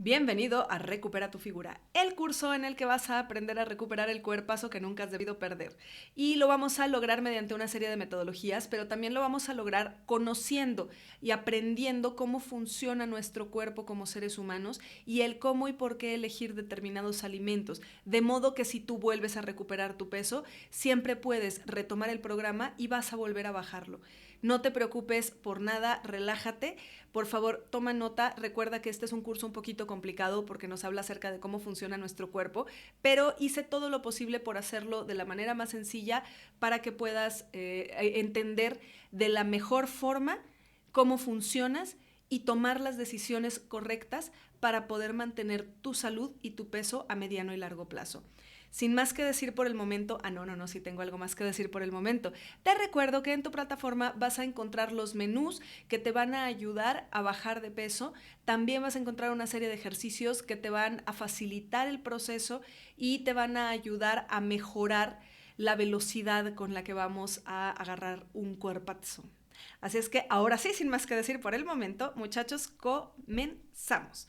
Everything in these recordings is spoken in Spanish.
Bienvenido a Recupera tu Figura, el curso en el que vas a aprender a recuperar el cuerpazo que nunca has debido perder. Y lo vamos a lograr mediante una serie de metodologías, pero también lo vamos a lograr conociendo y aprendiendo cómo funciona nuestro cuerpo como seres humanos y el cómo y por qué elegir determinados alimentos. De modo que si tú vuelves a recuperar tu peso, siempre puedes retomar el programa y vas a volver a bajarlo. No te preocupes por nada, relájate. Por favor, toma nota. Recuerda que este es un curso un poquito complicado porque nos habla acerca de cómo funciona nuestro cuerpo, pero hice todo lo posible por hacerlo de la manera más sencilla para que puedas entender de la mejor forma cómo funcionas y tomar las decisiones correctas para poder mantener tu salud y tu peso a mediano y largo plazo. Sin más que decir por el momento, sí tengo algo más que decir por el momento. Te recuerdo que en tu plataforma vas a encontrar los menús que te van a ayudar a bajar de peso. También vas a encontrar una serie de ejercicios que te van a facilitar el proceso y te van a ayudar a mejorar la velocidad con la que vamos a agarrar un cuerpazo. Así es que ahora sí, sin más que decir por el momento, muchachos, comenzamos.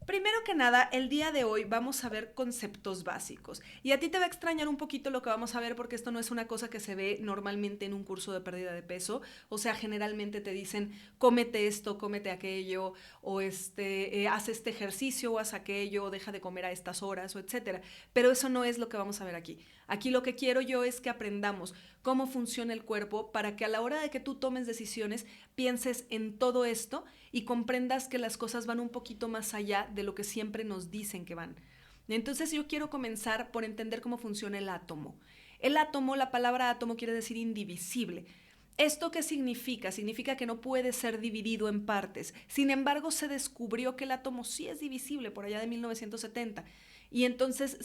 Primero que nada, el día de hoy vamos a ver conceptos básicos. Y a ti te va a extrañar un poquito lo que vamos a ver porque esto no es una cosa que se ve normalmente en un curso de pérdida de peso. O sea, generalmente te dicen, cómete esto, cómete aquello, o haz este ejercicio, o haz aquello, o deja de comer a estas horas, o etcétera. Pero eso no es lo que vamos a ver aquí. Aquí lo que quiero yo es que aprendamos cómo funciona el cuerpo para que a la hora de que tú tomes decisiones pienses en todo esto y comprendas que las cosas van un poquito más allá de lo que siempre nos dicen que van. Entonces yo quiero comenzar por entender cómo funciona el átomo. El átomo, la palabra átomo quiere decir indivisible. ¿Esto qué significa? Significa que no puede ser dividido en partes. Sin embargo, se descubrió que el átomo sí es divisible por allá de 1970. Y entonces,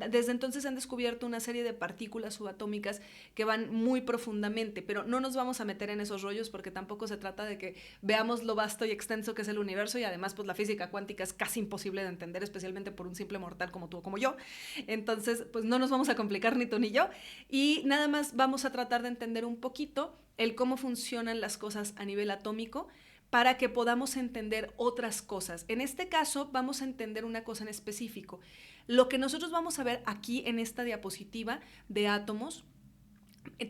desde entonces se han descubierto una serie de partículas subatómicas que van muy profundamente, pero no nos vamos a meter en esos rollos porque tampoco se trata de que veamos lo vasto y extenso que es el universo y además pues la física cuántica es casi imposible de entender, especialmente por un simple mortal como tú o como yo. Entonces, pues no nos vamos a complicar ni tú ni yo y nada más vamos a tratar de entender un poquito el cómo funcionan las cosas a nivel atómico para que podamos entender otras cosas. En este caso, vamos a entender una cosa en específico. Lo que nosotros vamos a ver aquí en esta diapositiva de átomos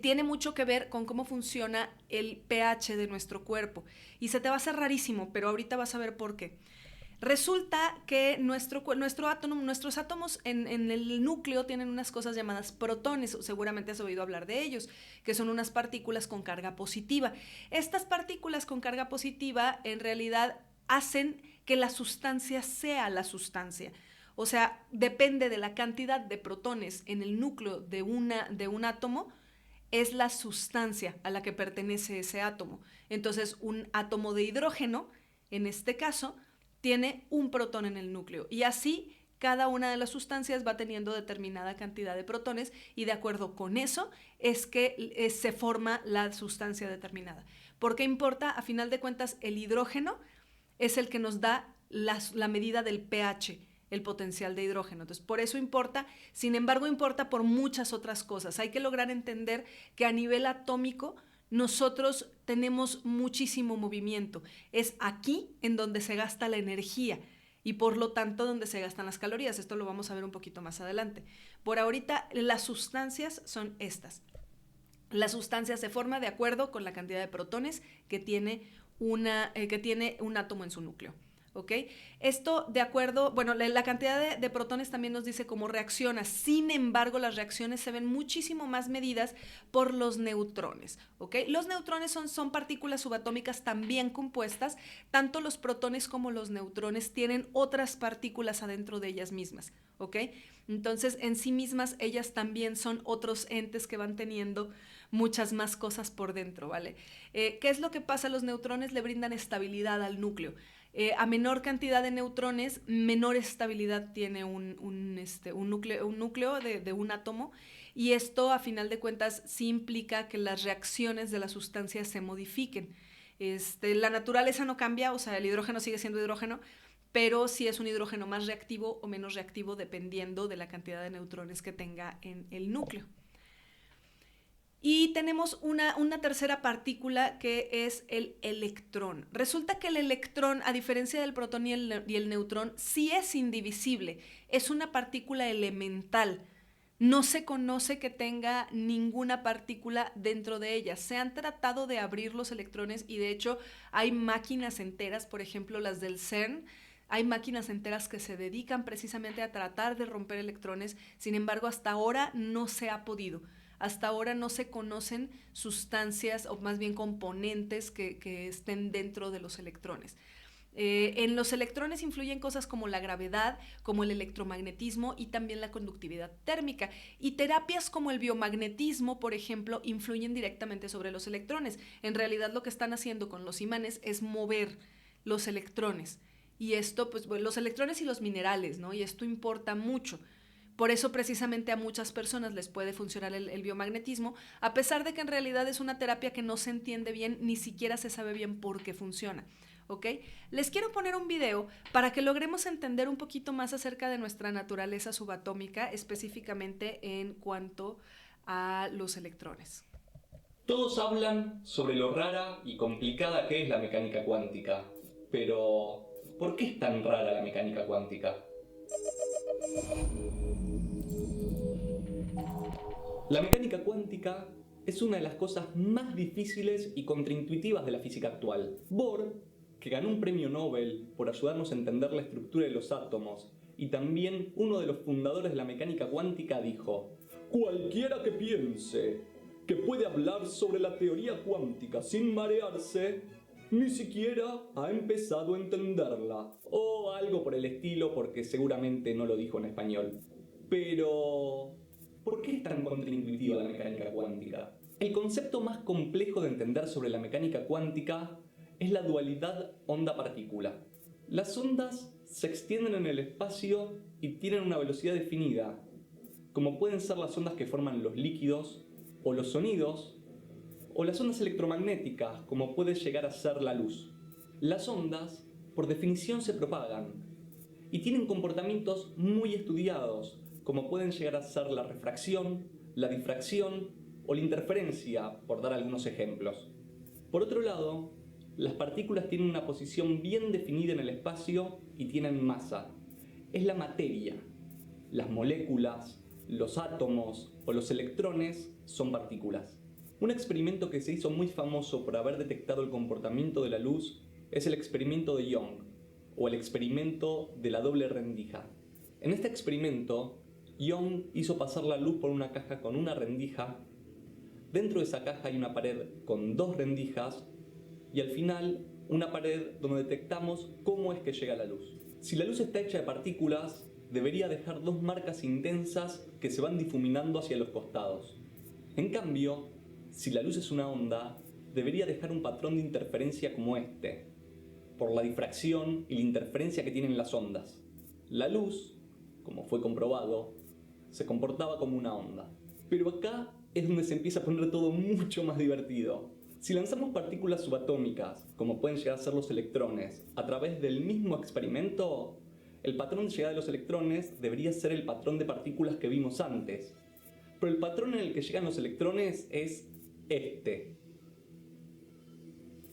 tiene mucho que ver con cómo funciona el pH de nuestro cuerpo. Y se te va a hacer rarísimo, pero ahorita vas a ver por qué. Resulta que nuestros átomos en el núcleo tienen unas cosas llamadas protones, seguramente has oído hablar de ellos, que son unas partículas con carga positiva. Estas partículas con carga positiva en realidad hacen que la sustancia sea la sustancia. O sea, depende de la cantidad de protones en el núcleo de un átomo, es la sustancia a la que pertenece ese átomo. Entonces, un átomo de hidrógeno, en este caso, tiene un protón en el núcleo y así cada una de las sustancias va teniendo determinada cantidad de protones y de acuerdo con eso es que se forma la sustancia determinada. ¿Por qué importa? A final de cuentas, el hidrógeno es el que nos da la medida del pH, el potencial de hidrógeno. Entonces, por eso importa, sin embargo, importa por muchas otras cosas. Hay que lograr entender que a nivel atómico nosotros tenemos muchísimo movimiento. Es aquí en donde se gasta la energía y por lo tanto donde se gastan las calorías. Esto lo vamos a ver un poquito más adelante. Por ahorita, las sustancias son estas. La sustancia se forma de acuerdo con la cantidad de protones que tiene un átomo en su núcleo. ¿Ok? Esto de acuerdo, bueno, la cantidad de protones también nos dice cómo reacciona. Sin embargo, las reacciones se ven muchísimo más medidas por los neutrones. ¿Ok? Los neutrones son partículas subatómicas también compuestas. Tanto los protones como los neutrones tienen otras partículas adentro de ellas mismas. ¿Ok? Entonces, en sí mismas, ellas también son otros entes que van teniendo muchas más cosas por dentro, ¿vale? ¿Qué es lo que pasa? Los neutrones le brindan estabilidad al núcleo. A menor cantidad de neutrones, menor estabilidad tiene un núcleo de un átomo y esto a final de cuentas sí implica que las reacciones de las sustancias se modifiquen. La naturaleza no cambia, o sea, el hidrógeno sigue siendo hidrógeno, pero sí es un hidrógeno más reactivo o menos reactivo dependiendo de la cantidad de neutrones que tenga en el núcleo. Y tenemos una tercera partícula que es el electrón. Resulta que el electrón, a diferencia del protón y el neutrón, sí es indivisible. Es una partícula elemental. No se conoce que tenga ninguna partícula dentro de ella. Se han tratado de abrir los electrones y de hecho hay máquinas enteras, por ejemplo las del CERN. Hay máquinas enteras que se dedican precisamente a tratar de romper electrones. Sin embargo, hasta ahora no se ha podido. Hasta ahora no se conocen sustancias o más bien componentes que estén dentro de los electrones. En los electrones influyen cosas como la gravedad, como el electromagnetismo y también la conductividad térmica. Y terapias como el biomagnetismo, por ejemplo, influyen directamente sobre los electrones. En realidad lo que están haciendo con los imanes es mover los electrones. Y esto, pues los electrones y los minerales, ¿no? Y esto importa mucho. Por eso precisamente a muchas personas les puede funcionar el biomagnetismo, a pesar de que en realidad es una terapia que no se entiende bien, ni siquiera se sabe bien por qué funciona. ¿Ok? Les quiero poner un video para que logremos entender un poquito más acerca de nuestra naturaleza subatómica, específicamente en cuanto a los electrones. Todos hablan sobre lo rara y complicada que es la mecánica cuántica, pero ¿por qué es tan rara la mecánica cuántica? La mecánica cuántica es una de las cosas más difíciles y contraintuitivas de la física actual. Bohr, que ganó un premio Nobel por ayudarnos a entender la estructura de los átomos, y también uno de los fundadores de la mecánica cuántica, dijo: cualquiera que piense que puede hablar sobre la teoría cuántica sin marearse, ni siquiera ha empezado a entenderla. O algo por el estilo, porque seguramente no lo dijo en español. Pero ¿por qué es tan contraintuitiva la mecánica cuántica? El concepto más complejo de entender sobre la mecánica cuántica es la dualidad onda-partícula. Las ondas se extienden en el espacio y tienen una velocidad definida, como pueden ser las ondas que forman los líquidos, o los sonidos, o las ondas electromagnéticas, como puede llegar a ser la luz. Las ondas, por definición, se propagan y tienen comportamientos muy estudiados, como pueden llegar a ser la refracción, la difracción o la interferencia, por dar algunos ejemplos. Por otro lado, las partículas tienen una posición bien definida en el espacio y tienen masa. Es la materia. Las moléculas, los átomos o los electrones son partículas. Un experimento que se hizo muy famoso por haber detectado el comportamiento de la luz es el experimento de Young, o el experimento de la doble rendija. En este experimento, Young hizo pasar la luz por una caja con una rendija. Dentro de esa caja hay una pared con dos rendijas y al final una pared donde detectamos cómo es que llega la luz. Si la luz está hecha de partículas, debería dejar dos marcas intensas que se van difuminando hacia los costados. En cambio, si la luz es una onda, debería dejar un patrón de interferencia como este, por la difracción y la interferencia que tienen las ondas. La luz, como fue comprobado, se comportaba como una onda. Pero acá es donde se empieza a poner todo mucho más divertido. Si lanzamos partículas subatómicas, como pueden llegar a ser los electrones, a través del mismo experimento, el patrón de llegada de los electrones debería ser el patrón de partículas que vimos antes. Pero el patrón en el que llegan los electrones es este.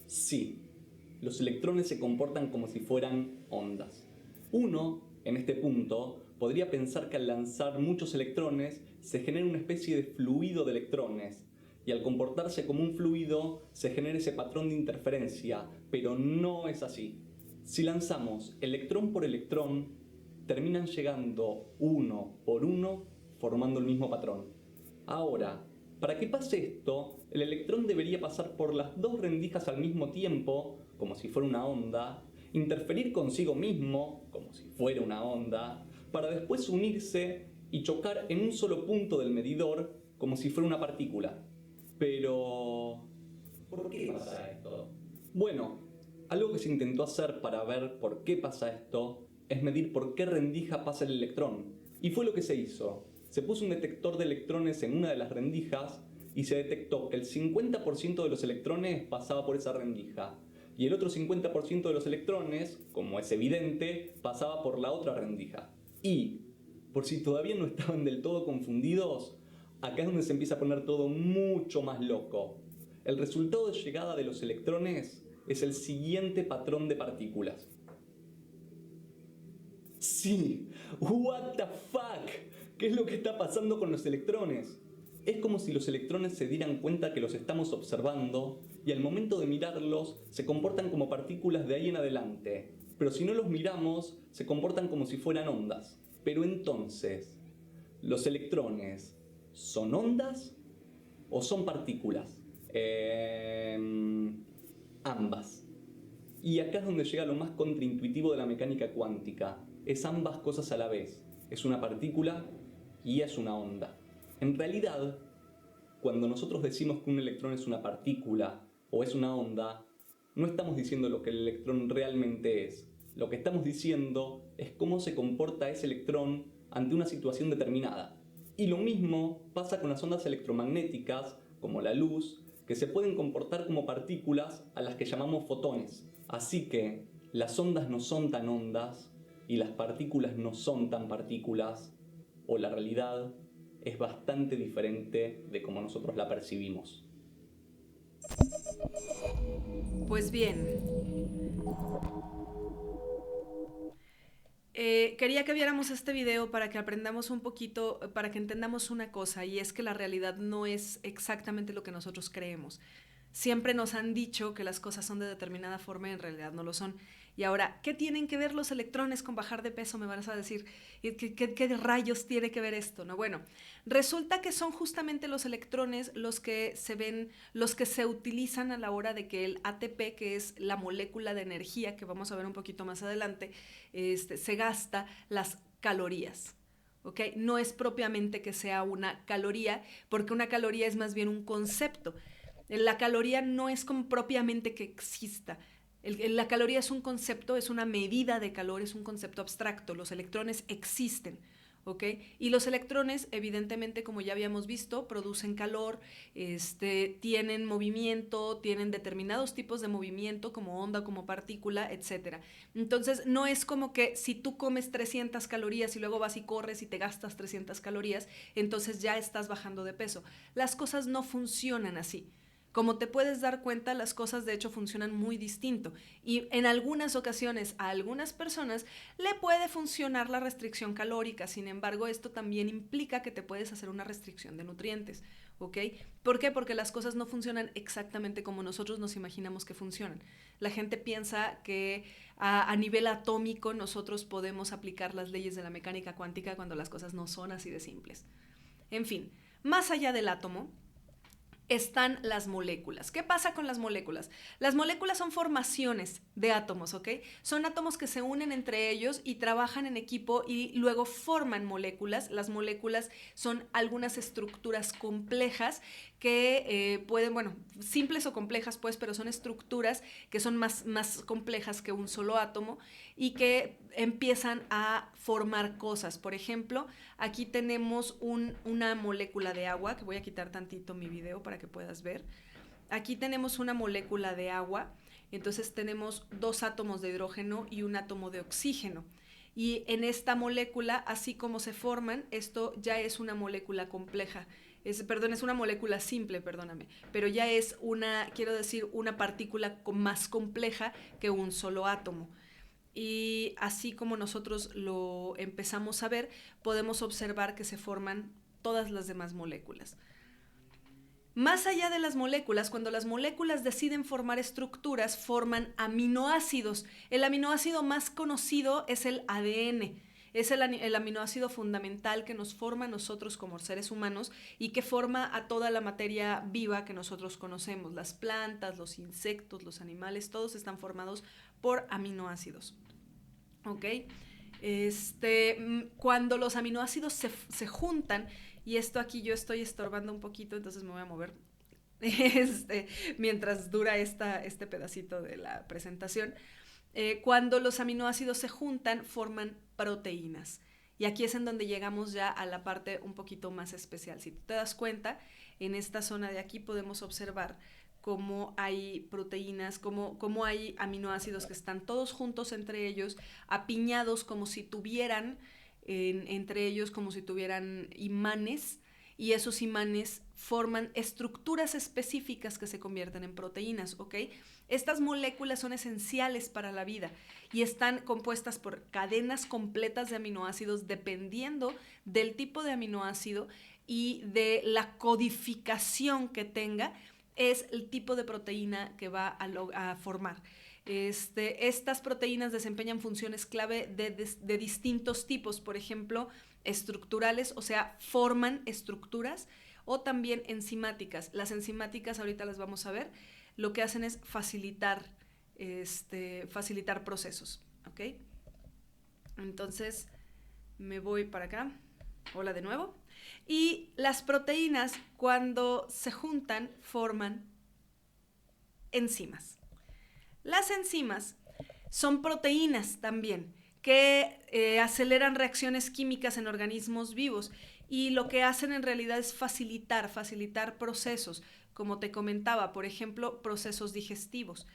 Sí, los electrones se comportan como si fueran ondas. Uno, en este punto, podría pensar que al lanzar muchos electrones se genera una especie de fluido de electrones, y al comportarse como un fluido se genera ese patrón de interferencia, pero no es así. Si lanzamos electrón por electrón, terminan llegando uno por uno formando el mismo patrón. Ahora, para que pase esto, el electrón debería pasar por las dos rendijas al mismo tiempo, como si fuera una onda, interferir consigo mismo, como si fuera una onda, para después unirse y chocar en un solo punto del medidor, como si fuera una partícula. Pero ¿por qué pasa esto? Bueno, algo que se intentó hacer para ver por qué pasa esto es medir por qué rendija pasa el electrón. Y fue lo que se hizo. Se puso un detector de electrones en una de las rendijas y se detectó que el 50% de los electrones pasaba por esa rendija. Y el otro 50% de los electrones, como es evidente, pasaba por la otra rendija. Y, por si todavía no estaban del todo confundidos, Acá es donde se empieza a poner todo mucho más loco. El resultado de llegada de los electrones es el siguiente patrón de partículas. Sí, what the fuck, ¿qué es lo que está pasando con los electrones? Es como si los electrones se dieran cuenta que los estamos observando y al momento de mirarlos se comportan como partículas de ahí en adelante. Pero si no los miramos, se comportan como si fueran ondas. Pero entonces, ¿los electrones son ondas o son partículas? Ambas. Y acá es donde llega lo más contraintuitivo de la mecánica cuántica. Es ambas cosas a la vez. Es una partícula y es una onda. En realidad, cuando nosotros decimos que un electrón es una partícula o es una onda, no estamos diciendo lo que el electrón realmente es. Lo que estamos diciendo es cómo se comporta ese electrón ante una situación determinada. Y lo mismo pasa con las ondas electromagnéticas, como la luz, que se pueden comportar como partículas a las que llamamos fotones. Así que las ondas no son tan ondas y las partículas no son tan partículas, o la realidad es bastante diferente de como nosotros la percibimos. Pues bien, quería que viéramos este video para que aprendamos un poquito, para que entendamos una cosa, y es que la realidad no es exactamente lo que nosotros creemos. Siempre nos han dicho que las cosas son de determinada forma y en realidad no lo son. Y ahora, ¿qué tienen que ver los electrones con bajar de peso? Me vas a decir, ¿qué rayos tiene que ver esto? No, bueno, resulta que son justamente los electrones los que se ven, los que se utilizan a la hora de que el ATP, que es la molécula de energía que vamos a ver un poquito más adelante, se gasta las calorías. ¿Okay? No es propiamente que sea una caloría, porque una caloría es más bien un concepto. La caloría no es como propiamente que exista. La caloría es un concepto, es una medida de calor, es un concepto abstracto. Los electrones existen, ¿ok? Y los electrones, evidentemente, como ya habíamos visto, producen calor, tienen movimiento, tienen determinados tipos de movimiento, como onda, como partícula, etc. Entonces, no es como que si tú comes 300 calorías y luego vas y corres y te gastas 300 calorías, entonces ya estás bajando de peso. Las cosas no funcionan así. Como te puedes dar cuenta, las cosas de hecho funcionan muy distinto y en algunas ocasiones a algunas personas le puede funcionar la restricción calórica. Sin embargo, esto también implica que te puedes hacer una restricción de nutrientes, ¿ok? ¿Por qué? Porque las cosas no funcionan exactamente como nosotros nos imaginamos que funcionan. La gente piensa que a nivel atómico nosotros podemos aplicar las leyes de la mecánica cuántica cuando las cosas no son así de simples. En fin, más allá del átomo, están las moléculas. ¿Qué pasa con las moléculas? Las moléculas son formaciones de átomos, ¿ok? Son átomos que se unen entre ellos y trabajan en equipo y luego forman moléculas. Las moléculas son algunas estructuras complejas que pueden, bueno, simples o complejas pues, pero son estructuras que son más complejas que un solo átomo y que empiezan a formar cosas. Por ejemplo, aquí tenemos una molécula de agua, que voy a quitar tantito mi video para que puedas ver. Aquí tenemos una molécula de agua, entonces tenemos 2 átomos de hidrógeno y un átomo de oxígeno. Y en esta molécula, así como se forman, esto ya es una molécula compleja. Es una molécula simple, perdóname, pero ya es una partícula más compleja que un solo átomo. Y así como nosotros lo empezamos a ver, podemos observar que se forman todas las demás moléculas. Más allá de las moléculas, cuando las moléculas deciden formar estructuras, forman aminoácidos. El aminoácido más conocido es el ADN. Es el aminoácido fundamental que nos forma a nosotros como seres humanos y que forma a toda la materia viva que nosotros conocemos. Las plantas, los insectos, los animales, todos están formados por aminoácidos. ¿Ok? Cuando los aminoácidos se juntan, y esto aquí yo estoy estorbando un poquito, entonces me voy a mover mientras dura este pedacito de la presentación. Cuando los aminoácidos se juntan, forman proteínas. Y aquí es en donde llegamos ya a la parte un poquito más especial. Si tú te das cuenta, en esta zona de aquí podemos observar cómo hay proteínas, cómo hay aminoácidos que están todos juntos entre ellos, apiñados como si tuvieran, entre ellos como si tuvieran imanes, y esos imanes forman estructuras específicas que se convierten en proteínas, ¿ok? Estas moléculas son esenciales para la vida y están compuestas por cadenas completas de aminoácidos dependiendo del tipo de aminoácido y de la codificación que tenga, es el tipo de proteína que va a formar. Estas proteínas desempeñan funciones clave de distintos tipos, por ejemplo, estructurales, o sea, forman estructuras, o también enzimáticas. Las enzimáticas, ahorita las vamos a ver, lo que hacen es facilitar procesos, ¿ok? Entonces, me voy para acá. Hola de nuevo. Y las proteínas, cuando se juntan, forman enzimas. Las enzimas son proteínas también que aceleran reacciones químicas en organismos vivos y lo que hacen en realidad es facilitar procesos, como te comentaba, por ejemplo, procesos digestivos.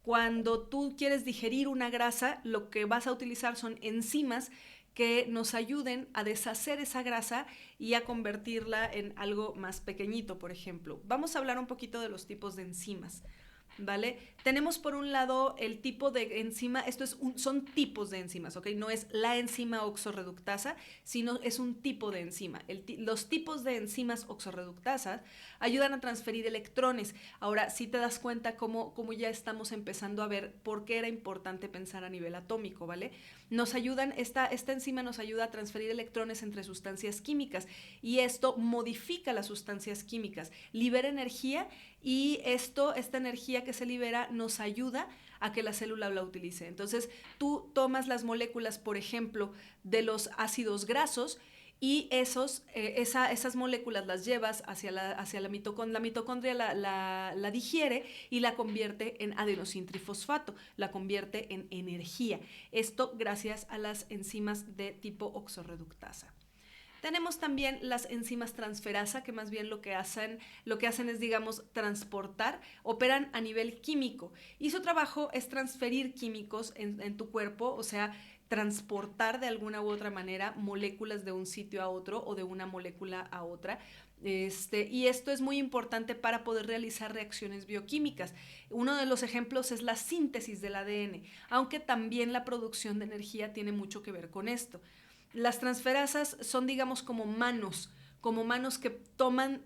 Cuando tú quieres digerir una grasa, lo que vas a utilizar son enzimas que nos ayuden a deshacer esa grasa y a convertirla en algo más pequeñito, por ejemplo. Vamos a hablar un poquito de los tipos de enzimas, ¿vale? Tenemos por un lado el tipo de enzima, son tipos de enzimas, ¿ok? No es la enzima oxorreductasa, sino es un tipo de enzima. Los tipos de enzimas oxorreductasas ayudan a transferir electrones. Ahora, si te das cuenta cómo ya estamos empezando a ver por qué era importante pensar a nivel atómico, ¿vale? Esta enzima nos ayuda a transferir electrones entre sustancias químicas y esto modifica las sustancias químicas, libera energía y esta energía que se libera nos ayuda a que la célula la utilice. Entonces, tú tomas las moléculas, por ejemplo, de los ácidos grasos y esas moléculas las llevas hacia la mitocondria. La mitocondria la digiere y la convierte en adenosintrifosfato, la convierte en energía. Esto gracias a las enzimas de tipo oxorreductasa. Tenemos también las enzimas transferasa, que más bien lo que hacen es, digamos, transportar, operan a nivel químico y su trabajo es transferir químicos en tu cuerpo, o sea, transportar de alguna u otra manera moléculas de un sitio a otro o de una molécula a otra. Y esto es muy importante para poder realizar reacciones bioquímicas. Uno de los ejemplos es la síntesis del ADN, aunque también la producción de energía tiene mucho que ver con esto. Las transferasas son, digamos, como manos que toman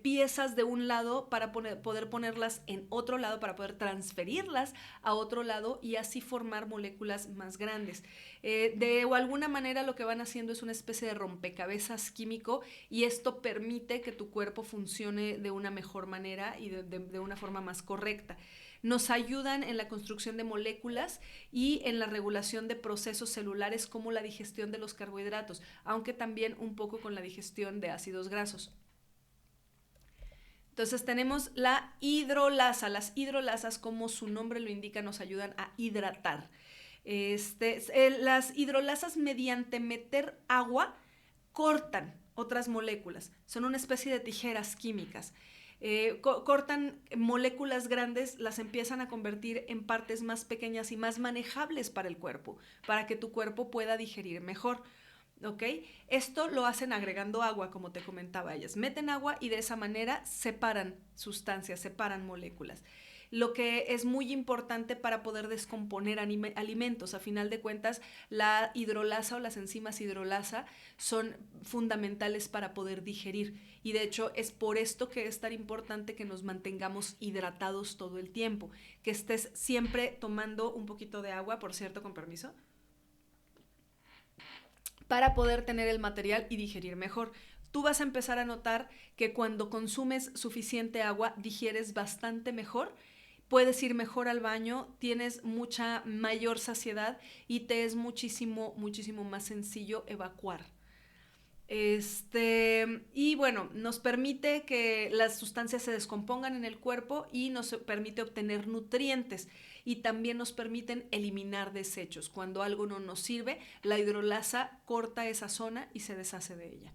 piezas de un lado para poder ponerlas en otro lado, para poder transferirlas a otro lado y así formar moléculas más grandes. De alguna manera lo que van haciendo es una especie de rompecabezas químico y esto permite que tu cuerpo funcione de una mejor manera y de una forma más correcta. Nos ayudan en la construcción de moléculas y en la regulación de procesos celulares como la digestión de los carbohidratos, aunque también un poco con la digestión de ácidos grasos. Entonces tenemos la hidrolasa. Las hidrolasas, como su nombre lo indica, nos ayudan a hidratar. Las hidrolasas, mediante meter agua, cortan otras moléculas. Son una especie de tijeras químicas. Cortan moléculas grandes, las empiezan a convertir en partes más pequeñas y más manejables para el cuerpo, para que tu cuerpo pueda digerir mejor. ¿Ok? Esto lo hacen agregando agua, como te comentaba. Ellas meten agua y de esa manera separan sustancias, separan moléculas. Lo que es muy importante para poder descomponer alimentos. A final de cuentas, la hidrolasa o las enzimas hidrolasa son fundamentales para poder digerir. Y de hecho, es por esto que es tan importante que nos mantengamos hidratados todo el tiempo. Que estés siempre tomando un poquito de agua, por cierto, con permiso, para poder tener el material y digerir mejor. Tú vas a empezar a notar que cuando consumes suficiente agua, digieres bastante mejor, puedes ir mejor al baño, tienes mucha mayor saciedad y te es muchísimo, muchísimo más sencillo evacuar. Y bueno, nos permite que las sustancias se descompongan en el cuerpo y nos permite obtener nutrientes y también nos permiten eliminar desechos. Cuando algo no nos sirve, la hidrolasa corta esa zona y se deshace de ella.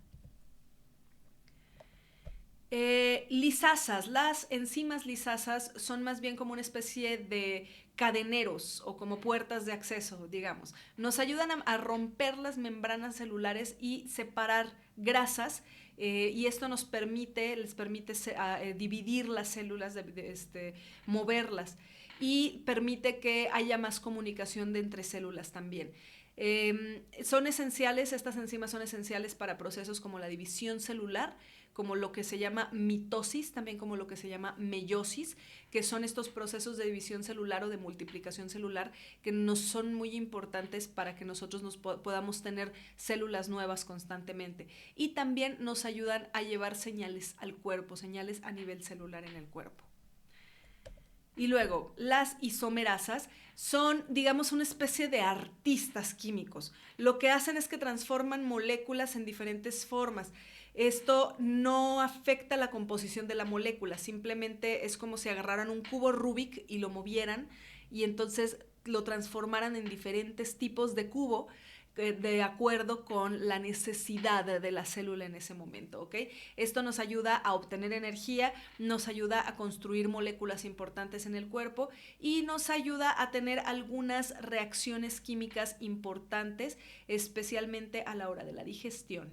Lisasas. Las enzimas lisasas son más bien como una especie de cadeneros o como puertas de acceso, digamos. Nos ayudan a romper las membranas celulares y separar grasas y esto les permite dividir las células, moverlas, y permite que haya más comunicación entre células también. Son esenciales, estas enzimas son esenciales para procesos como la división celular, como lo que se llama mitosis, también como lo que se llama meiosis, que son estos procesos de división celular o de multiplicación celular que nos son muy importantes para que nosotros podamos tener células nuevas constantemente. Y también nos ayudan a llevar señales al cuerpo, señales a nivel celular en el cuerpo. Y luego, las isomerasas son, digamos, una especie de artistas químicos. Lo que hacen es que transforman moléculas en diferentes formas. Esto no afecta la composición de la molécula, simplemente es como si agarraran un cubo Rubik y lo movieran y entonces lo transformaran en diferentes tipos de cubo de acuerdo con la necesidad de la célula en ese momento, ¿ok? Esto nos ayuda a obtener energía, nos ayuda a construir moléculas importantes en el cuerpo y nos ayuda a tener algunas reacciones químicas importantes, especialmente a la hora de la digestión.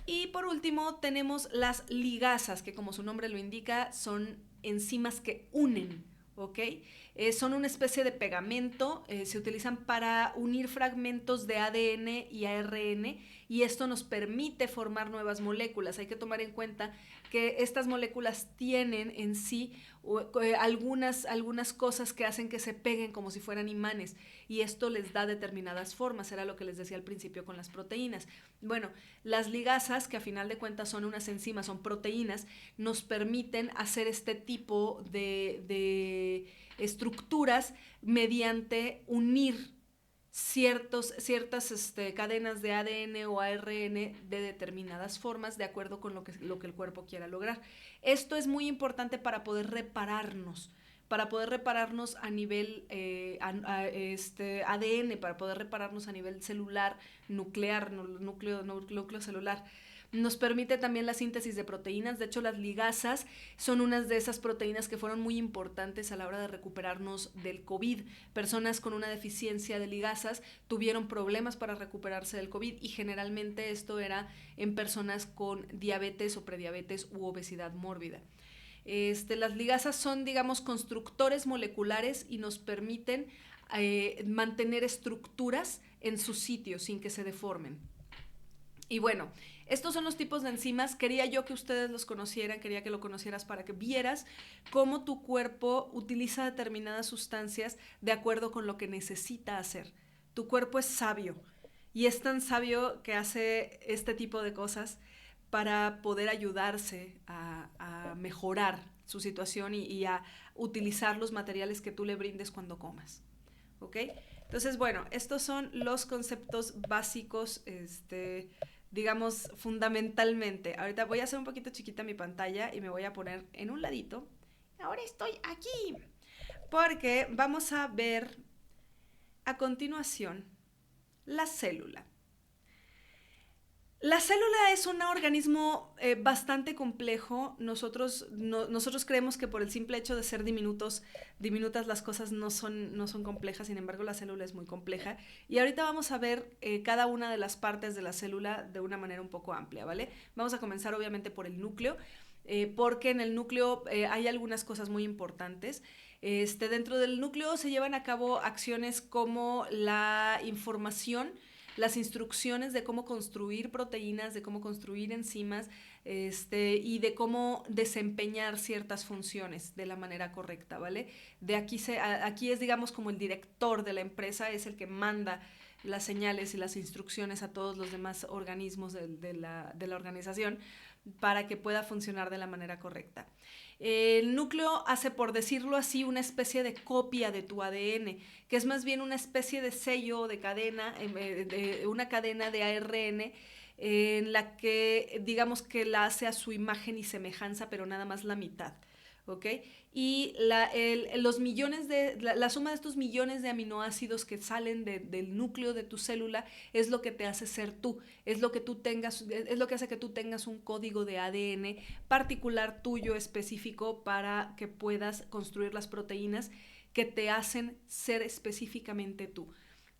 Y por último tenemos las ligasas, que como su nombre lo indica, son enzimas que unen, ¿ok? Son una especie de pegamento, se utilizan para unir fragmentos de ADN y ARN y esto nos permite formar nuevas moléculas. Hay que tomar en cuenta que estas moléculas tienen en sí algunas cosas que hacen que se peguen como si fueran imanes y esto les da determinadas formas, era lo que les decía al principio con las proteínas. Bueno, las ligasas, que a final de cuentas son unas enzimas, son proteínas, nos permiten hacer este tipo de estructuras mediante unir ciertas cadenas de ADN o ARN de determinadas formas de acuerdo con lo que el cuerpo quiera lograr. Esto es muy importante para poder repararnos a nivel ADN, para poder repararnos a nivel celular, nuclear, núcleo celular. Nos permite también la síntesis de proteínas. De hecho, las ligasas son unas de esas proteínas que fueron muy importantes a la hora de recuperarnos del COVID. Personas con una deficiencia de ligasas tuvieron problemas para recuperarse del COVID y generalmente esto era en personas con diabetes o prediabetes u obesidad mórbida. Las ligasas son, digamos, constructores moleculares y nos permiten mantener estructuras en su sitio sin que se deformen. Y bueno, estos son los tipos de enzimas. Quería yo que ustedes los conocieran, quería que lo conocieras para que vieras cómo tu cuerpo utiliza determinadas sustancias de acuerdo con lo que necesita hacer. Tu cuerpo es sabio y es tan sabio que hace este tipo de cosas para poder ayudarse a mejorar su situación y a utilizar los materiales que tú le brindes cuando comas. ¿Ok? Entonces, bueno, estos son los conceptos básicos, digamos, fundamentalmente. Ahorita voy a hacer un poquito chiquita mi pantalla y me voy a poner en un ladito. Ahora estoy aquí, porque vamos a ver a continuación la célula. La célula es un organismo bastante complejo. Nosotros creemos que por el simple hecho de ser diminutas las cosas no son complejas, sin embargo la célula es muy compleja. Y ahorita vamos a ver cada una de las partes de la célula de una manera un poco amplia, ¿vale? Vamos a comenzar obviamente por el núcleo, porque en el núcleo hay algunas cosas muy importantes. Dentro del núcleo se llevan a cabo acciones como la información, las instrucciones de cómo construir proteínas, de cómo construir enzimas, y de cómo desempeñar ciertas funciones de la manera correcta, ¿vale? Aquí es, digamos, como el director de la empresa, es el que manda las señales y las instrucciones a todos los demás organismos de la organización para que pueda funcionar de la manera correcta. El núcleo hace, por decirlo así, una especie de copia de tu ADN, que es más bien una especie de sello, de cadena, una cadena de ARN en la que, digamos que la hace a su imagen y semejanza, pero nada más la mitad, ¿ok? Y la suma de estos millones de aminoácidos que salen del núcleo de tu célula es lo que te hace ser tú, es lo que hace que tú tengas un código de ADN particular tuyo, específico, para que puedas construir las proteínas que te hacen ser específicamente tú.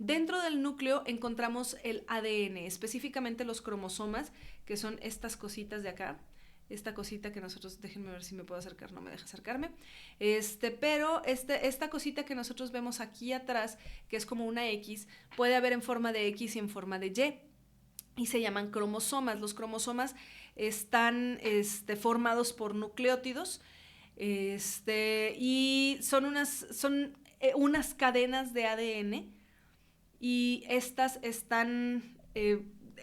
Dentro del núcleo encontramos el ADN, específicamente los cromosomas, que son estas cositas de acá. Esta cosita que nosotros, déjenme ver si me puedo acercar, no me deja acercarme, pero esta cosita que nosotros vemos aquí atrás, que es como una X, puede haber en forma de X y en forma de Y se llaman cromosomas. Los cromosomas están formados por nucleótidos y son unas cadenas de ADN, y estas están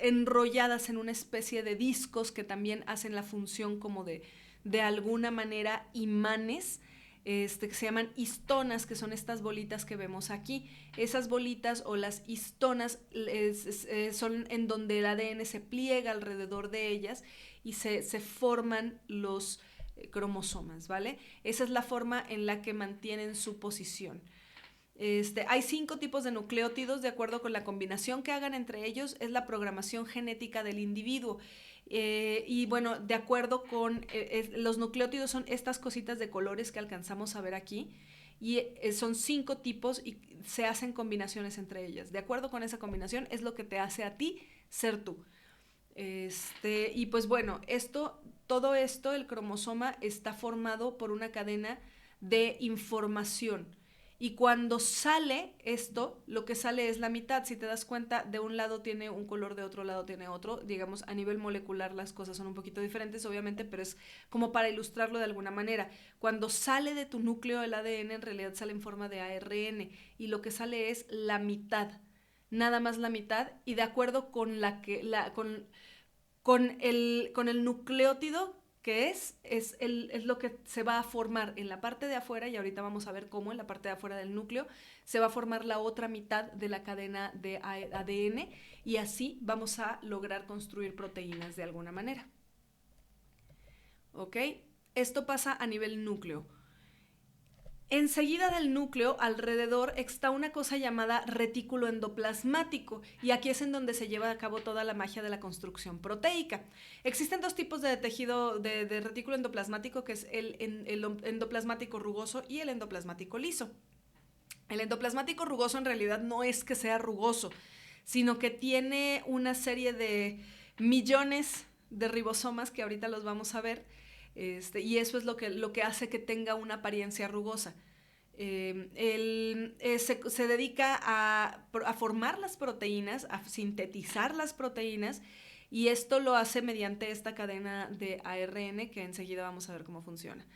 enrolladas en una especie de discos que también hacen la función como de alguna manera imanes, que se llaman histonas, que son estas bolitas que vemos aquí. Esas bolitas o las histonas son en donde el ADN se pliega alrededor de ellas y se forman los cromosomas, ¿vale? Esa es la forma en la que mantienen su posición. Hay 5 tipos de nucleótidos. De acuerdo con la combinación que hagan entre ellos, es la programación genética del individuo. Y bueno, de acuerdo con los nucleótidos son estas cositas de colores que alcanzamos a ver aquí, y son 5 tipos y se hacen combinaciones entre ellas. De acuerdo con esa combinación es lo que te hace a ti ser tú. Y pues bueno, todo esto, el cromosoma está formado por una cadena de información. Y cuando sale esto, lo que sale es la mitad. Si te das cuenta, de un lado tiene un color, de otro lado tiene otro. Digamos, a nivel molecular las cosas son un poquito diferentes, obviamente, pero es como para ilustrarlo de alguna manera. Cuando sale de tu núcleo el ADN, en realidad sale en forma de ARN, y lo que sale es la mitad, nada más la mitad, y de acuerdo con con el nucleótido que es lo que se va a formar en la parte de afuera, y ahorita vamos a ver cómo en la parte de afuera del núcleo se va a formar la otra mitad de la cadena de ADN, y así vamos a lograr construir proteínas de alguna manera. ¿Ok? Esto pasa a nivel núcleo. Enseguida del núcleo, alrededor, está una cosa llamada retículo endoplasmático, y aquí es en donde se lleva a cabo toda la magia de la construcción proteica. Existen 2 tipos de tejido de retículo endoplasmático, que es el endoplasmático rugoso y el endoplasmático liso. El endoplasmático rugoso en realidad no es que sea rugoso, sino que tiene una serie de millones de ribosomas, que ahorita los vamos a ver. Y eso es lo que hace que tenga una apariencia rugosa. Se dedica a formar las proteínas, a sintetizar las proteínas, y esto lo hace mediante esta cadena de ARN, que enseguida vamos a ver cómo funciona.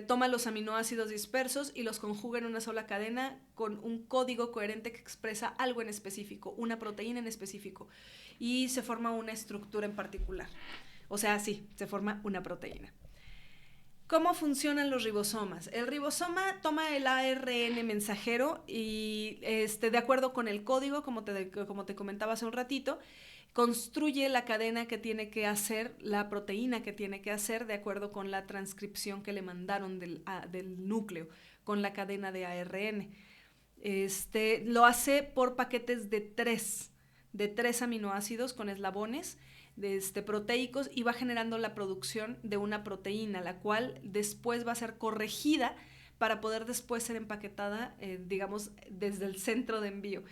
Toma los aminoácidos dispersos y los conjuga en una sola cadena con un código coherente que expresa algo en específico, una proteína en específico, y se forma una estructura en particular. O sea, sí, se forma una proteína. ¿Cómo funcionan los ribosomas? El ribosoma toma el ARN mensajero y, de acuerdo con el código, como te comentaba hace un ratito, construye la cadena que tiene que hacer, la proteína que tiene que hacer, de acuerdo con la transcripción que le mandaron del núcleo, con la cadena de ARN. Lo hace por paquetes de 3 aminoácidos con eslabones proteicos, y va generando la producción de una proteína, la cual después va a ser corregida para poder después ser empaquetada, digamos, desde el centro de envío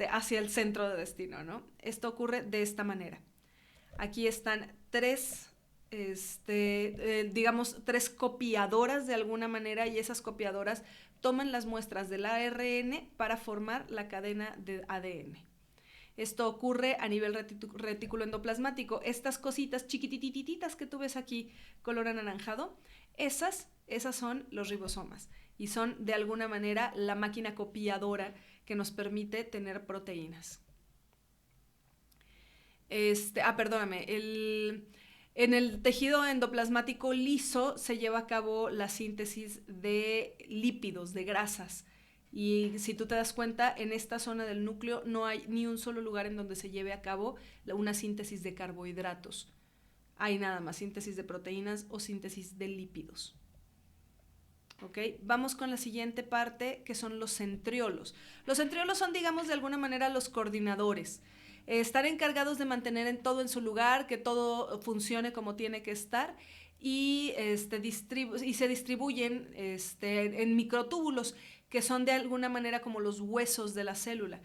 hacia el centro de destino, ¿no? Esto ocurre de esta manera. Aquí están 3 copiadoras de alguna manera, y esas copiadoras toman las muestras del ARN para formar la cadena de ADN. Esto ocurre a nivel retículo endoplasmático. Estas cositas chiquitititas que tú ves aquí, color anaranjado, esas son los ribosomas, y son de alguna manera la máquina copiadora que nos permite tener proteínas. En el tejido endoplasmático liso se lleva a cabo la síntesis de lípidos, de grasas. Y si tú te das cuenta, en esta zona del núcleo no hay ni un solo lugar en donde se lleve a cabo una síntesis de carbohidratos. Hay nada más síntesis de proteínas o síntesis de lípidos. ¿Ok? Vamos con la siguiente parte, que son los centriolos. Los centriolos son, digamos, de alguna manera los coordinadores. Están encargados de mantener todo en su lugar, que todo funcione como tiene que estar, y se distribuyen en microtúbulos, que son de alguna manera como los huesos de la célula.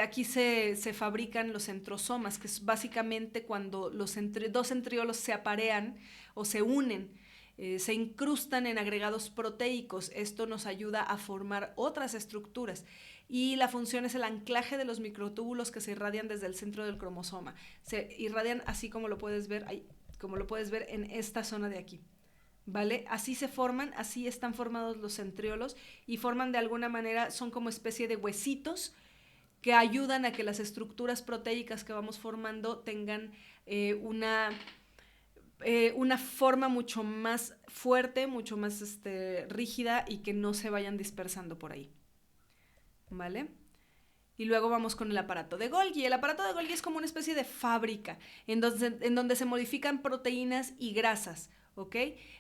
Aquí se fabrican los centrosomas, que es básicamente cuando dos centriolos se aparean o se unen, se incrustan en agregados proteicos. Esto nos ayuda a formar otras estructuras. Y la función es el anclaje de los microtúbulos que se irradian desde el centro del cromosoma. Se irradian así como lo puedes ver, en esta zona de aquí. ¿Vale? Así se forman, así están formados los centriolos y forman de alguna manera, son como especie de huesitos que ayudan a que las estructuras proteicas que vamos formando tengan una forma mucho más fuerte, mucho más rígida y que no se vayan dispersando por ahí. ¿Vale? Y luego vamos con el aparato de Golgi. El aparato de Golgi es como una especie de fábrica en donde se modifican proteínas y grasas. ¿Ok?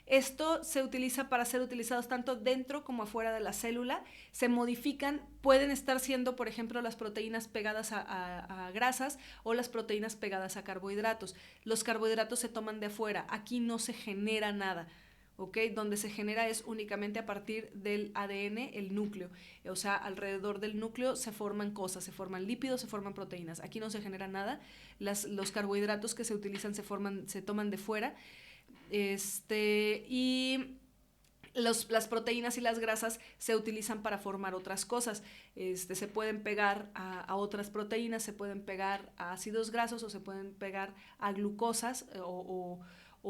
Esto se utiliza para ser utilizados tanto dentro como afuera de la célula. Se modifican, pueden estar siendo, por ejemplo, las proteínas pegadas a grasas o las proteínas pegadas a carbohidratos. Los carbohidratos se toman de afuera, aquí no se genera nada. ¿Ok? Donde se genera es únicamente a partir del ADN, el núcleo. O sea, alrededor del núcleo se forman cosas, se forman lípidos, se forman proteínas. Aquí no se genera nada. Los carbohidratos que se utilizan se toman de fuera. Y las proteínas y las grasas se utilizan para formar otras cosas. Se pueden pegar a otras proteínas, se pueden pegar a ácidos grasos o se pueden pegar a glucosas o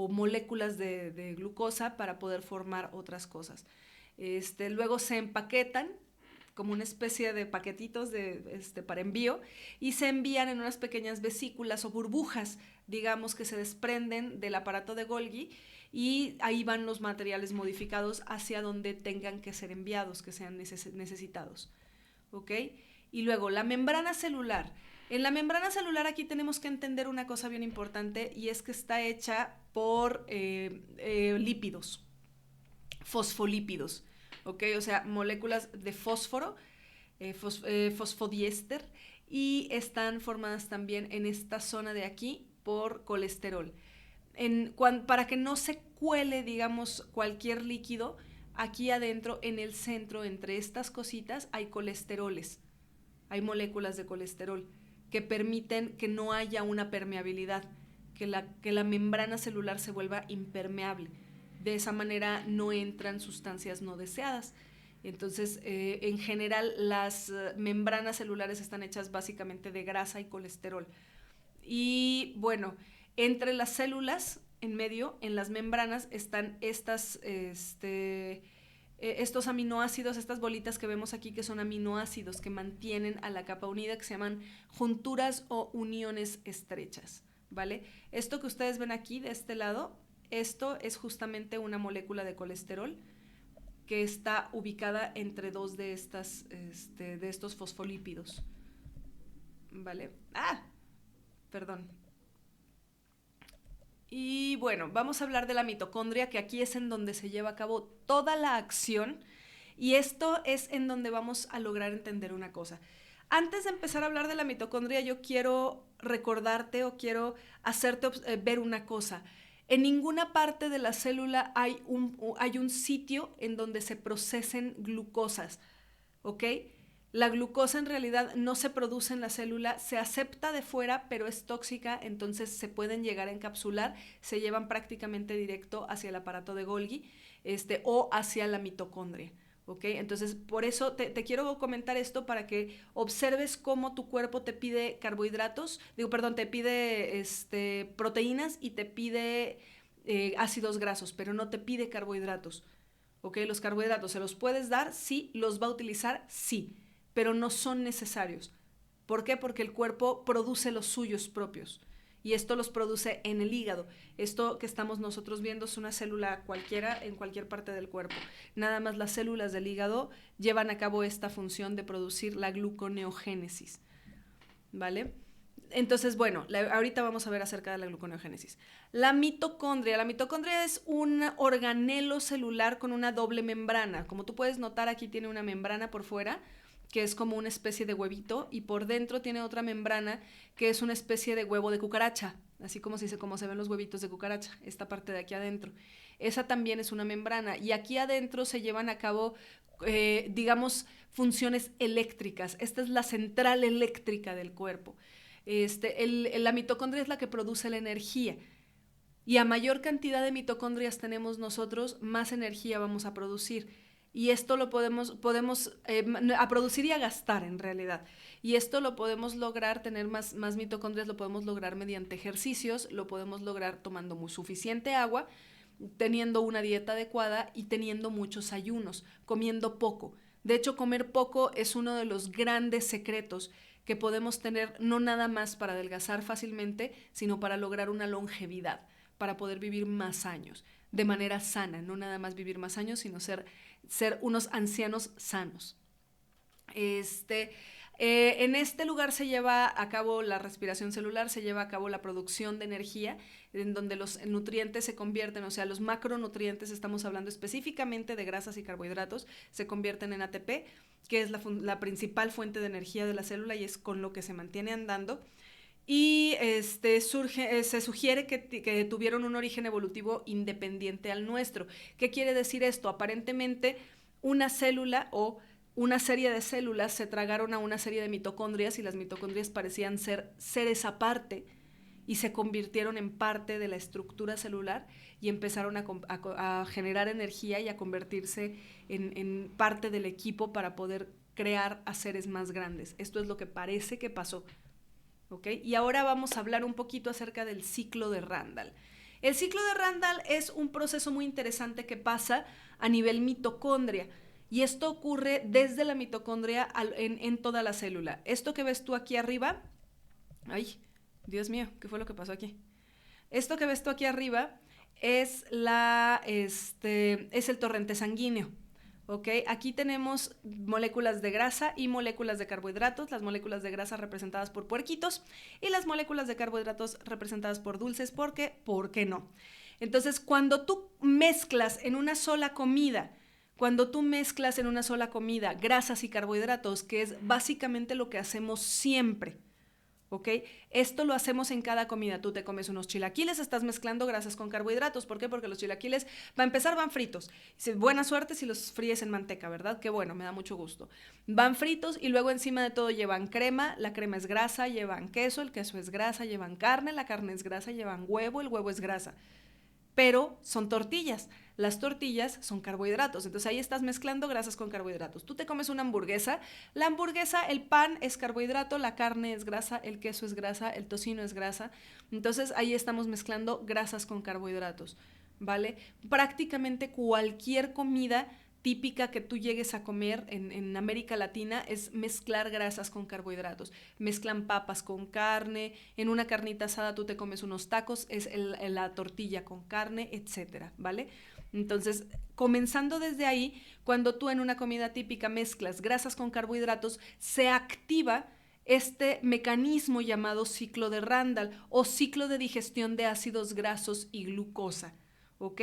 moléculas de glucosa para poder formar otras cosas. Luego se empaquetan como una especie de paquetitos para envío y se envían en unas pequeñas vesículas o burbujas, digamos, que se desprenden del aparato de Golgi y ahí van los materiales modificados hacia donde tengan que ser enviados, que sean necesitados. ¿Ok? Y luego la membrana celular. En la membrana celular aquí tenemos que entender una cosa bien importante y es que está hecha por lípidos, fosfolípidos. ¿Ok? O sea, moléculas de fósforo, fosfodiéster, y están formadas también en esta zona de aquí por colesterol. Para que no se cuele, digamos, cualquier líquido, aquí adentro, en el centro, entre estas cositas, hay colesteroles, hay moléculas de colesterol que permiten que no haya una permeabilidad, que la membrana celular se vuelva impermeable. De esa manera no entran sustancias no deseadas. Entonces, en general, las membranas celulares están hechas básicamente de grasa y colesterol. Y bueno, entre las células, en medio, en las membranas, están estos aminoácidos, estas bolitas que vemos aquí, que son aminoácidos que mantienen a la capa unida, que se llaman junturas o uniones estrechas, ¿vale? Esto que ustedes ven aquí, de este lado, esto es justamente una molécula de colesterol que está ubicada entre dos de estos fosfolípidos. ¿Vale? Perdón. Y bueno, vamos a hablar de la mitocondria, que aquí es en donde se lleva a cabo toda la acción. Y esto es en donde vamos a lograr entender una cosa. Antes de empezar a hablar de la mitocondria, yo quiero recordarte o quiero hacerte ver una cosa. En ninguna parte de la célula hay un sitio en donde se procesen glucosas, ¿ok? La glucosa en realidad no se produce en la célula, se acepta de fuera, pero es tóxica, entonces se pueden llegar a encapsular, se llevan prácticamente directo hacia el aparato de Golgi o hacia la mitocondria. ¿Ok? Entonces, por eso te quiero comentar esto para que observes cómo tu cuerpo te pide te pide proteínas y te pide ácidos grasos, pero no te pide carbohidratos. ¿Ok? Los carbohidratos se los puedes dar, sí, los va a utilizar, sí, pero no son necesarios. ¿Por qué? Porque el cuerpo produce los suyos propios. Y esto los produce en el hígado. Esto que estamos nosotros viendo es una célula cualquiera en cualquier parte del cuerpo. Nada más las células del hígado llevan a cabo esta función de producir la gluconeogénesis. ¿Vale? Entonces, bueno, ahorita vamos a ver acerca de la gluconeogénesis. La mitocondria es un organelo celular con una doble membrana. Como tú puedes notar, aquí tiene una membrana por fuera, que es como una especie de huevito, y por dentro tiene otra membrana que es una especie de huevo de cucaracha, así como se ven los huevitos de cucaracha, esta parte de aquí adentro. Esa también es una membrana, y aquí adentro se llevan a cabo, digamos, funciones eléctricas. Esta es la central eléctrica del cuerpo. La mitocondria es la que produce la energía. Y a mayor cantidad de mitocondrias tenemos nosotros, más energía vamos a producir. Y esto lo podemos a producir y a gastar en realidad. Y esto lo podemos lograr, tener más mitocondrias, lo podemos lograr mediante ejercicios, lo podemos lograr tomando muy suficiente agua, teniendo una dieta adecuada y teniendo muchos ayunos, comiendo poco. De hecho, comer poco es uno de los grandes secretos que podemos tener, no nada más para adelgazar fácilmente, sino para lograr una longevidad, para poder vivir más años de manera sana, no nada más vivir más años, sino ser unos ancianos sanos. En este lugar se lleva a cabo la respiración celular, se lleva a cabo la producción de energía, en donde los nutrientes se convierten, o sea, los macronutrientes, estamos hablando específicamente de grasas y carbohidratos, se convierten en ATP, que es la principal fuente de energía de la célula y es con lo que se mantiene andando. Y se sugiere que tuvieron un origen evolutivo independiente al nuestro. ¿Qué quiere decir esto? Aparentemente, una célula o una serie de células se tragaron a una serie de mitocondrias y las mitocondrias parecían ser seres aparte y se convirtieron en parte de la estructura celular y empezaron a generar energía y a convertirse en parte del equipo para poder crear a seres más grandes. Esto es lo que parece que pasó. ¿Okay? Y ahora vamos a hablar un poquito acerca del ciclo de Randall. El ciclo de Randall es un proceso muy interesante que pasa a nivel mitocondria y esto ocurre desde la mitocondria en toda la célula. Esto que ves tú aquí arriba, ay, Dios mío, ¿qué fue lo que pasó aquí? Esto que ves tú aquí arriba es el torrente sanguíneo. ¿Okay? Aquí tenemos moléculas de grasa y moléculas de carbohidratos, las moléculas de grasa representadas por puerquitos y las moléculas de carbohidratos representadas por dulces, porque, ¿por qué no? Entonces, cuando tú mezclas en una sola comida grasas y carbohidratos, que es básicamente lo que hacemos siempre, ¿ok? Esto lo hacemos en cada comida. Tú te comes unos chilaquiles, estás mezclando grasas con carbohidratos. ¿Por qué? Porque los chilaquiles, para empezar, van fritos. Buena suerte si los fríes en manteca, ¿verdad? Qué bueno, me da mucho gusto. Van fritos y luego encima de todo llevan crema. La crema es grasa, llevan queso, el queso es grasa, llevan carne, la carne es grasa, llevan huevo, el huevo es grasa. Pero son tortillas. Las tortillas son carbohidratos, entonces ahí estás mezclando grasas con carbohidratos. Tú te comes una hamburguesa, la hamburguesa, el pan es carbohidrato, la carne es grasa, el queso es grasa, el tocino es grasa, entonces ahí estamos mezclando grasas con carbohidratos, ¿vale? Prácticamente cualquier comida típica que tú llegues a comer en América Latina es mezclar grasas con carbohidratos. Mezclan papas con carne, en una carnita asada tú te comes unos tacos, es la tortilla con carne, etcétera, ¿vale? Entonces, comenzando desde ahí, cuando tú en una comida típica mezclas grasas con carbohidratos, se activa este mecanismo llamado ciclo de Randall o ciclo de digestión de ácidos grasos y glucosa. ¿Ok?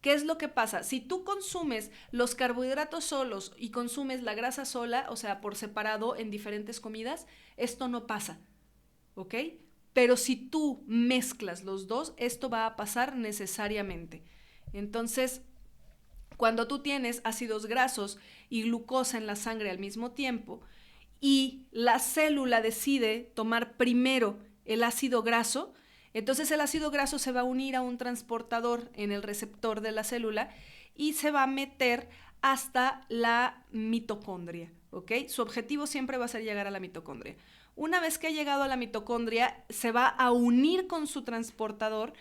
¿Qué es lo que pasa? Si tú consumes los carbohidratos solos y consumes la grasa sola, o sea, por separado en diferentes comidas, esto no pasa. ¿Ok? Pero si tú mezclas los dos, esto va a pasar necesariamente. Entonces, cuando tú tienes ácidos grasos y glucosa en la sangre al mismo tiempo y la célula decide tomar primero el ácido graso, entonces el ácido graso se va a unir a un transportador en el receptor de la célula y se va a meter hasta la mitocondria, ¿ok? Su objetivo siempre va a ser llegar a la mitocondria. Una vez que ha llegado a la mitocondria, se va a unir con su transportador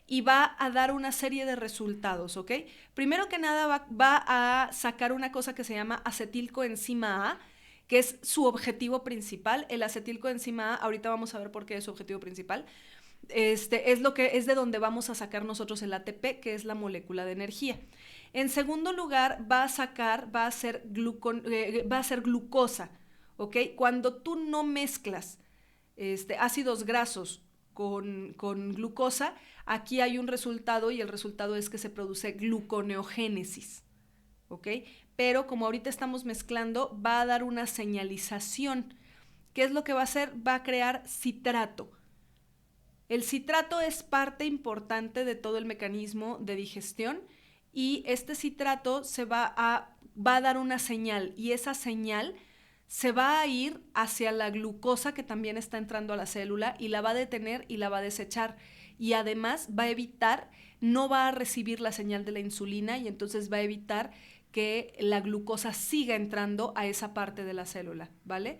y va a dar una serie de resultados, ¿ok? Primero que nada va a sacar una cosa que se llama acetilcoenzima A, que es su objetivo principal. El acetilcoenzima A, ahorita vamos a ver por qué es su objetivo principal. Es de donde vamos a sacar nosotros el ATP, que es la molécula de energía. En segundo lugar, va a ser glucosa, ¿ok? Cuando tú no mezclas ácidos grasos con glucosa, aquí hay un resultado y el resultado es que se produce gluconeogénesis, ¿ok? pero como ahorita estamos mezclando, va a dar una señalización. ¿Qué es lo que va a hacer? Va a crear citrato. El citrato es parte importante de todo el mecanismo de digestión y este citrato va a dar una señal y esa señal se va a ir hacia la glucosa que también está entrando a la célula y la va a detener y la va a desechar. Y además va a evitar, no va a recibir la señal de la insulina y entonces va a evitar que la glucosa siga entrando a esa parte de la célula, ¿vale?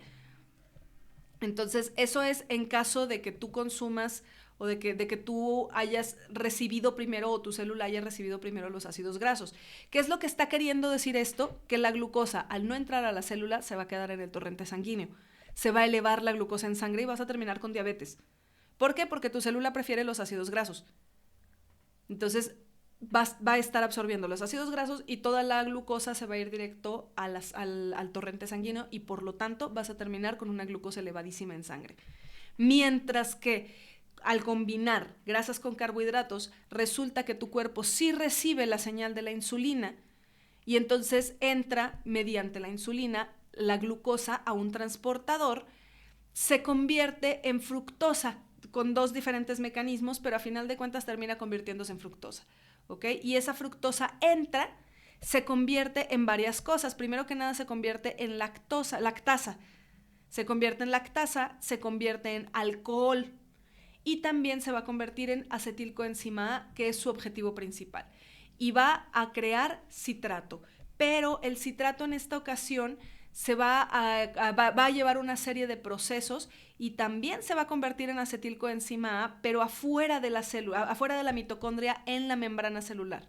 Entonces, eso es en caso de que tú consumas o de que tú hayas recibido primero o tu célula haya recibido primero los ácidos grasos. ¿Qué es lo que está queriendo decir esto? Que la glucosa, al no entrar a la célula, se va a quedar en el torrente sanguíneo. Se va a elevar la glucosa en sangre y vas a terminar con diabetes. ¿Por qué? Porque tu célula prefiere los ácidos grasos. Entonces, va a estar absorbiendo los ácidos grasos y toda la glucosa se va a ir directo al torrente sanguíneo y por lo tanto vas a terminar con una glucosa elevadísima en sangre. Mientras que al combinar grasas con carbohidratos, resulta que tu cuerpo sí recibe la señal de la insulina y entonces entra mediante la insulina la glucosa a un transportador, se convierte en fructosa con dos diferentes mecanismos, pero a final de cuentas termina convirtiéndose en fructosa. ¿Ok? Y esa fructosa entra, se convierte en varias cosas. Primero que nada se convierte en lactasa. Se convierte en lactasa, se convierte en alcohol y también se va a convertir en acetilcoenzima A, que es su objetivo principal. Y va a crear citrato. Pero el citrato en esta ocasión va a llevar una serie de procesos y también se va a convertir en acetilcoenzima A, pero afuera de la célula, afuera de la mitocondria, en la membrana celular.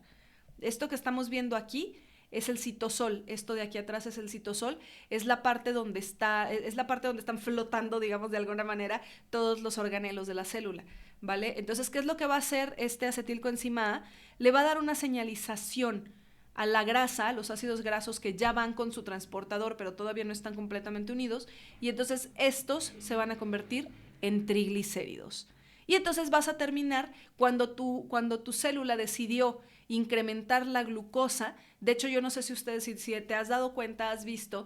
Esto que estamos viendo aquí es el citosol, esto de aquí atrás es el citosol, es la parte donde están flotando, digamos de alguna manera, todos los organelos de la célula, ¿vale? Entonces, ¿qué es lo que va a hacer este acetilcoenzima A? Le va a dar una señalización a la grasa, a los ácidos grasos que ya van con su transportador, pero todavía no están completamente unidos, y entonces estos se van a convertir en triglicéridos. Y entonces vas a terminar cuando tu célula decidió incrementar la glucosa. De hecho, yo no sé si ustedes, si te has dado cuenta, has visto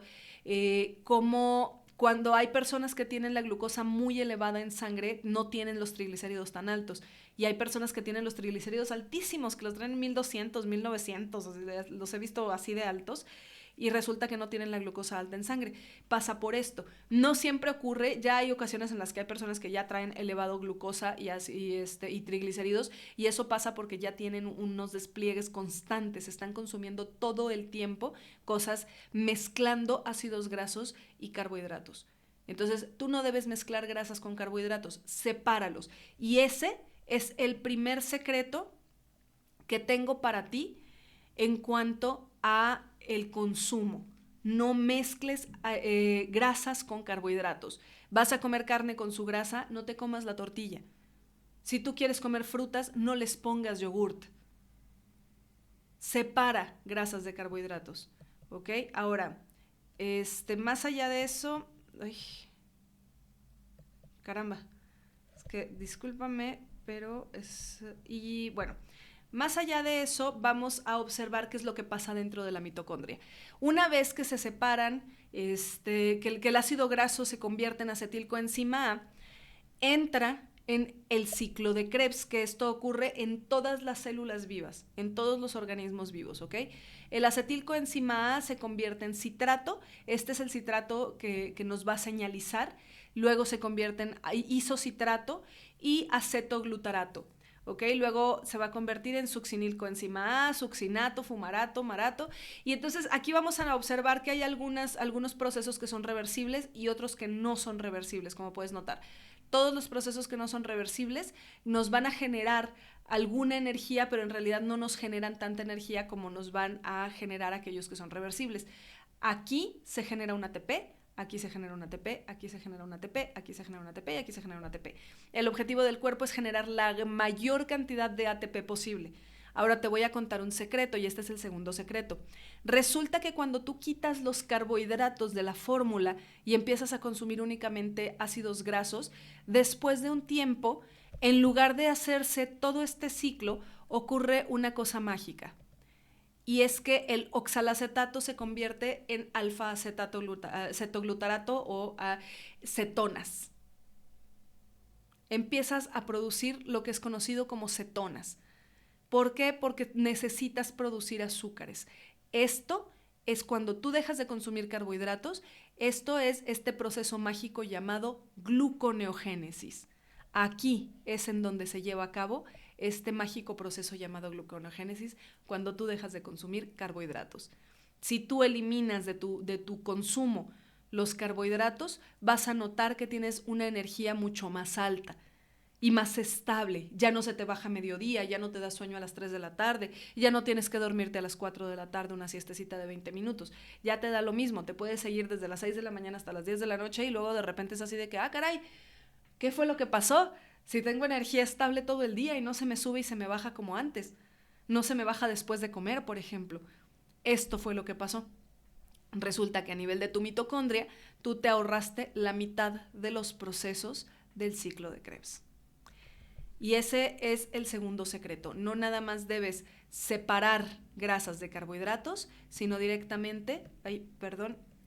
cómo cuando hay personas que tienen la glucosa muy elevada en sangre, no tienen los triglicéridos tan altos. Y hay personas que tienen los triglicéridos altísimos, que los traen 1200, 1900, los he visto así de altos, y resulta que no tienen la glucosa alta en sangre. Pasa por esto. No siempre ocurre, ya hay ocasiones en las que hay personas que ya traen elevado glucosa y triglicéridos, y eso pasa porque ya tienen unos despliegues constantes, están consumiendo todo el tiempo cosas mezclando ácidos grasos y carbohidratos. Entonces, tú no debes mezclar grasas con carbohidratos, sepáralos. Y ese es el primer secreto que tengo para ti en cuanto a el consumo. No mezcles grasas con carbohidratos. Vas a comer carne con su grasa, no te comas la tortilla. Si tú quieres comer frutas, no les pongas yogurt. Separa grasas de carbohidratos. ¿Ok? Ahora, más allá de eso... Ay, caramba. Es que discúlpame, pero es... Y bueno... Más allá de eso, vamos a observar qué es lo que pasa dentro de la mitocondria. Una vez que se separan, que el ácido graso se convierte en acetilcoenzima A, entra en el ciclo de Krebs, que esto ocurre en todas las células vivas, en todos los organismos vivos, ¿ok? El acetilcoenzima A se convierte en citrato, este es el citrato que nos va a señalizar, luego se convierte en isocitrato y acetoglutarato. ¿Okay? Luego se va a convertir en succinilcoenzima A, succinato, fumarato, marato. Y entonces aquí vamos a observar que hay algunos procesos que son reversibles y otros que no son reversibles, como puedes notar. Todos los procesos que no son reversibles nos van a generar alguna energía, pero en realidad no nos generan tanta energía como nos van a generar aquellos que son reversibles. Aquí se genera un ATP, aquí se genera un ATP, aquí se genera un ATP, aquí se genera un ATP y aquí se genera un ATP. El objetivo del cuerpo es generar la mayor cantidad de ATP posible. Ahora te voy a contar un secreto y este es el segundo secreto. Resulta que cuando tú quitas los carbohidratos de la fórmula y empiezas a consumir únicamente ácidos grasos, después de un tiempo, en lugar de hacerse todo este ciclo, ocurre una cosa mágica. y es que el oxalacetato se convierte en alfa-acetoglutarato o cetonas. Empiezas a producir lo que es conocido como cetonas. ¿Por qué? Porque necesitas producir azúcares. Esto es cuando tú dejas de consumir carbohidratos. Esto es este proceso mágico llamado gluconeogénesis. Aquí es en donde se lleva a cabo este mágico proceso llamado gluconeogénesis cuando tú dejas de consumir carbohidratos. Si tú eliminas de tu consumo los carbohidratos, vas a notar que tienes una energía mucho más alta y más estable. Ya no se te baja a mediodía, ya no te da sueño a las 3 de la tarde, ya no tienes que dormirte a las 4 de la tarde una siestecita de 20 minutos. Ya te da lo mismo, te puedes seguir desde las 6 de la mañana hasta las 10 de la noche y luego de repente es así de que, caray, ¿qué fue lo que pasó? Si tengo energía estable todo el día y no se me sube y se me baja como antes. No se me baja después de comer, por ejemplo. Esto fue lo que pasó. Resulta que a nivel de tu mitocondria, tú te ahorraste la mitad de los procesos del ciclo de Krebs. Y ese es el segundo secreto. No nada más debes separar grasas de carbohidratos, sino directamente,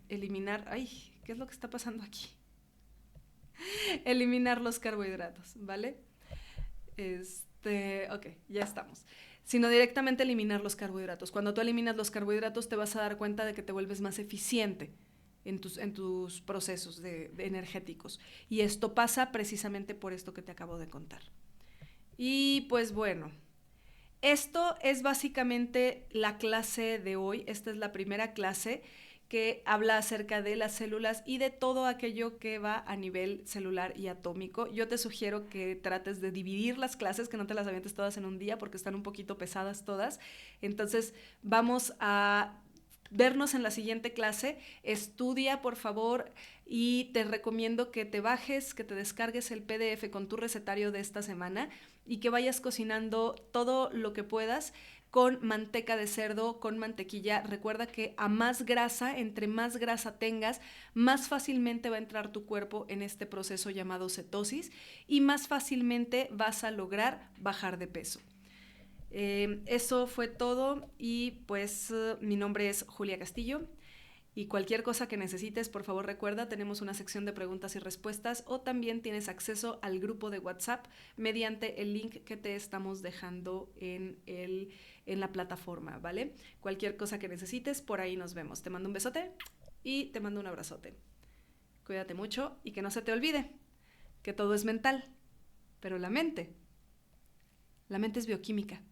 eliminar, ¿qué es lo que está pasando aquí? Eliminar los carbohidratos, ¿vale? Ok, ya estamos. Sino directamente eliminar los carbohidratos. Cuando tú eliminas los carbohidratos te vas a dar cuenta de que te vuelves más eficiente en tus procesos de energéticos. Y esto pasa precisamente por esto que te acabo de contar. Y pues bueno, esto es básicamente la clase de hoy. Esta es la primera clase que habla acerca de las células y de todo aquello que va a nivel celular y atómico. Yo te sugiero que trates de dividir las clases, que no te las avientes todas en un día porque están un poquito pesadas todas. Entonces vamos a vernos en la siguiente clase. Estudia, por favor, y te recomiendo que te bajes, que te descargues el PDF con tu recetario de esta semana y que vayas cocinando todo lo que puedas con manteca de cerdo, con mantequilla. Recuerda que a más grasa, entre más grasa tengas, más fácilmente va a entrar tu cuerpo en este proceso llamado cetosis y más fácilmente vas a lograr bajar de peso. Eso fue todo y pues mi nombre es Julia Castillo. Y cualquier cosa que necesites, por favor recuerda, tenemos una sección de preguntas y respuestas o también tienes acceso al grupo de WhatsApp mediante el link que te estamos dejando en la plataforma, ¿vale? Cualquier cosa que necesites, por ahí nos vemos. Te mando un besote y te mando un abrazote. Cuídate mucho y que no se te olvide que todo es mental, pero la mente es bioquímica.